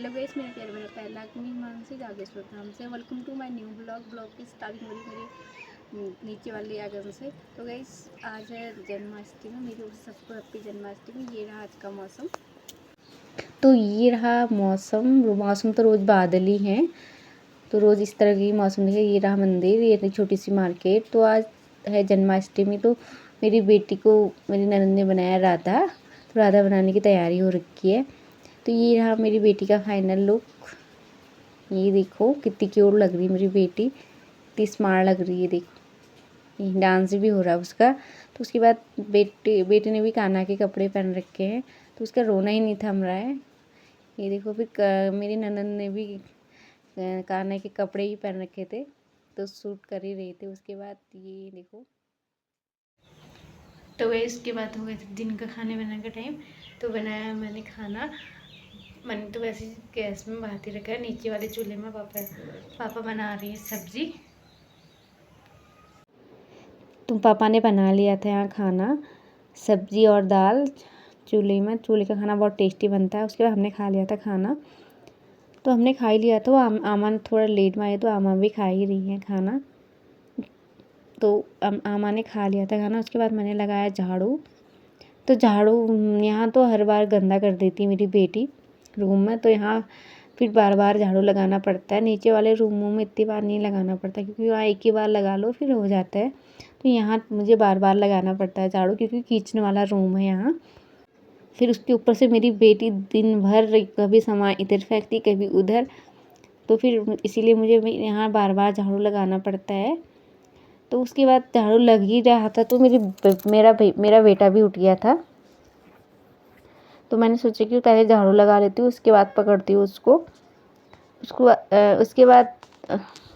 Hello guys, मेरे प्यारे मेरे पहला मेहमान से जागे नाम से welcome to my new blog की स्टार्टिंग हो रही मेरी नीचे वाली आगन से। तो गाइस आज है जन्माष्टमी, मेरी सबको हैप्पी जन्माष्टमी। ये रहा आज का मौसम। तो ये रहा मौसम तो रोज़ बादल ही हैं, तो रोज़ इस तरह की मौसम दिखे। ये रहा मंदिर, ये छोटी सी मार्केट। तो आज है जन्माष्टमी, तो मेरी बेटी को मेरी ननद ने बनाया राधा, तो राधा बनाने की तैयारी हो रखी है। तो ये रहा मेरी बेटी का फाइनल लुक। ये देखो कितनी क्यूट लग रही है मेरी बेटी, कितनी स्मार्ट लग रही है। देखो ये डांस भी हो रहा है उसका। तो उसके बाद बेटे ने भी कान्हा के कपड़े पहन रखे हैं, तो उसका रोना ही नहीं थम रहा है। ये देखो फिर मेरी ननद ने भी कान्हा के कपड़े ही पहन रखे थे, तो शूट कर ही रहे थे। उसके बाद ये देखो, तो वह इसके बाद हो गया दिन का खाने बनाने का टाइम। तो बनाया मैंने खाना। मैंने तो वैसे गैस में बात ही रखा है, नीचे वाले चूल्हे में पापा बना रही है सब्जी। तो पापा ने बना लिया था यहाँ खाना, सब्जी और दाल चूल्हे में। चूल्हे का खाना बहुत टेस्टी बनता है। उसके बाद हमने खा लिया था खाना, तो हमने खा ही लिया था। आमा थोड़ा लेट में आई, तो आमा भी खा ही रही है खाना। तो आमा ने खा लिया था खाना। उसके बाद मैंने लगाया झाड़ू। तो झाड़ू यहाँ तो हर बार गंदा कर देती मेरी बेटी रूम में, तो यहाँ फिर बार बार झाड़ू लगाना पड़ता है। नीचे वाले रूमों में इतनी बार नहीं लगाना पड़ता, क्योंकि वहाँ एक ही बार लगा लो फिर हो जाता है। तो यहाँ मुझे बार बार लगाना पड़ता है झाड़ू, क्योंकि किचन वाला रूम है यहाँ। फिर उसके ऊपर से मेरी बेटी दिन भर कभी सामान इधर फेंकती कभी उधर, तो फिर इसीलिए मुझे यहाँ बार बार झाड़ू लगाना पड़ता है। तो उसके बाद झाड़ू लग ही रहा था, तो मेरा बेटा भी उठ गया था। तो मैंने सोचा कि पहले झाड़ू लगा लेती हूँ, उसके बाद पकड़ती हूँ उसको। उसके बाद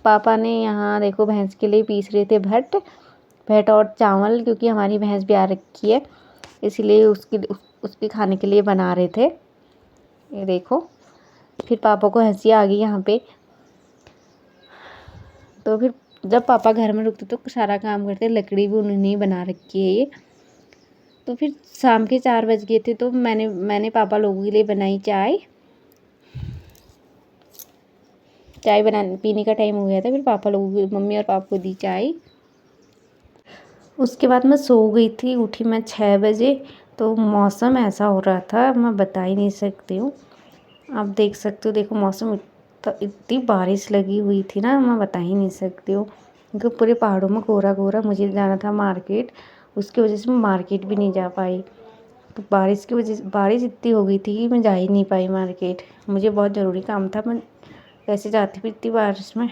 पापा ने यहाँ देखो भैंस के लिए पीस रहे थे भट्ट और चावल, क्योंकि हमारी भैंस भी आ रखी है, इसीलिए उसके खाने के लिए बना रहे थे। ये देखो फिर पापा को हंसी आ गई यहाँ पे। तो फिर जब पापा घर में रुकते तो सारा काम करते, लकड़ी भी उन्होंने ही बना रखी है ये। तो फिर शाम के 4 बज गए थे, तो मैंने पापा लोगों के लिए बनाई चाय पीने का टाइम हो गया था। फिर पापा लोगों को, मम्मी और पापा को दी चाय। उसके बाद मैं सो गई थी, उठी मैं 6 बजे। तो मौसम ऐसा हो रहा था मैं बता ही नहीं सकती हूँ। आप देख सकते हो, देखो मौसम इतनी बारिश लगी हुई थी ना, मैं बता ही नहीं सकती हूँ। क्योंकि पूरे पहाड़ों में कोहरा कोहरा, मुझे जाना था मार्केट, उसकी वजह से मैं मार्केट भी नहीं जा पाई। तो बारिश की वजह से बारिश इतनी हो गई थी कि मैं जा ही नहीं पाई मार्केट। मुझे बहुत ज़रूरी काम था, मैं कैसे जाती फिर इतनी बारिश में।